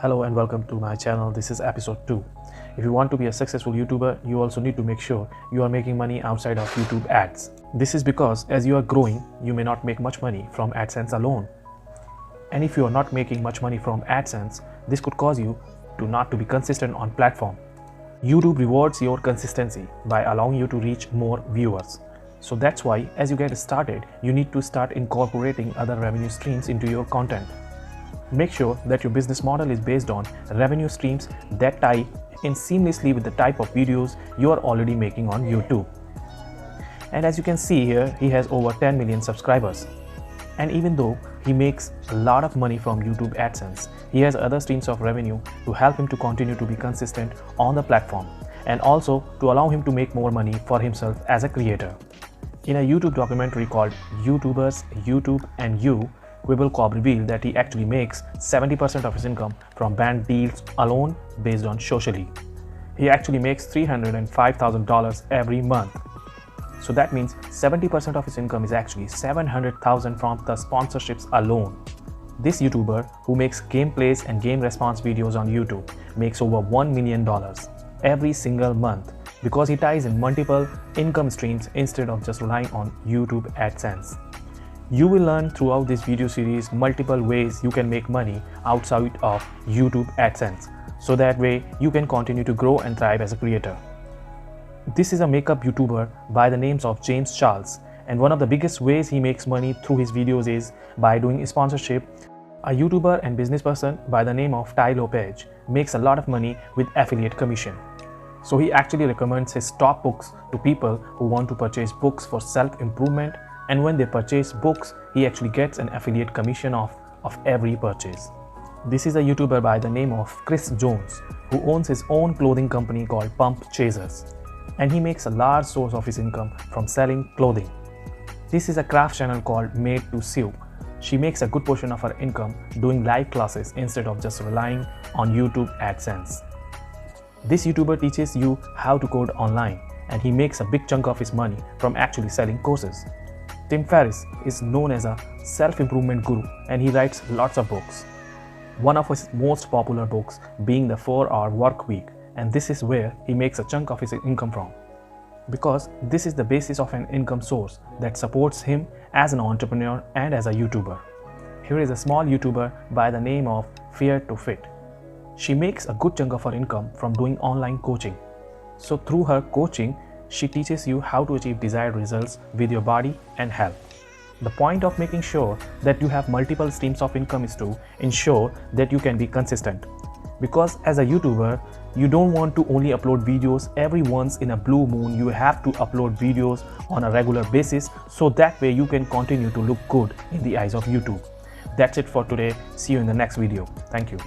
Hello and welcome to my channel. This is episode 2. If you want to be a successful YouTuber, you also need to make sure you are making money outside of YouTube ads. This is because as you are growing, you may not make much money from AdSense alone. And if you are not making much money from AdSense, this could cause you to not to be consistent on platform. YouTube rewards your consistency by allowing you to reach more viewers. So that's why as you get started, you need to start incorporating other revenue streams into your content. Make sure that your business model is based on revenue streams that tie in seamlessly with the type of videos you are already making on YouTube. And as you can see here, he has over 10 million subscribers. And even though he makes a lot of money from YouTube AdSense, he has other streams of revenue to help him to continue to be consistent on the platform and also to allow him to make more money for himself as a creator. In a YouTube documentary called YouTubers, YouTube and You, Quibble Cobb revealed that he actually makes 70% of his income from brand deals alone based on Socially. He actually makes $305,000 every month. So that means 70% of his income is actually $700,000 from the sponsorships alone. This YouTuber, who makes gameplays and game response videos on YouTube, makes over $1 million every single month because he ties in multiple income streams instead of just relying on YouTube AdSense. You will learn throughout this video series multiple ways you can make money outside of YouTube AdSense, so that way you can continue to grow and thrive as a creator. This is a makeup YouTuber by the names of James Charles, and one of the biggest ways he makes money through his videos is by doing sponsorship. A YouTuber and business person by the name of Tai Lopez makes a lot of money with affiliate commission. So he actually recommends his top books to people who want to purchase books for self-improvement, and when they purchase books, he actually gets an affiliate commission of every purchase. This is a YouTuber by the name of Chris Jones, who owns his own clothing company called Pump Chasers, and he makes a large source of his income from selling clothing. This is a craft channel called Made to Sew. She makes a good portion of her income doing live classes instead of just relying on YouTube AdSense. This YouTuber teaches you how to code online, and he makes a big chunk of his money from actually selling courses. Tim Ferriss is known as a self-improvement guru, and he writes lots of books. One of his most popular books being the 4-Hour Work Week, and this is where he makes a chunk of his income from, because this is the basis of an income source that supports him as an entrepreneur and as a YouTuber. Here is a small YouTuber by the name of Fear to Fit. She makes a good chunk of her income from doing online coaching. So through her coaching, she teaches you how to achieve desired results with your body and health. The point of making sure that you have multiple streams of income is to ensure that you can be consistent. Because as a YouTuber, you don't want to only upload videos every once in a blue moon. You have to upload videos on a regular basis, so that way you can continue to look good in the eyes of YouTube. That's it for today. See you in the next video. Thank you.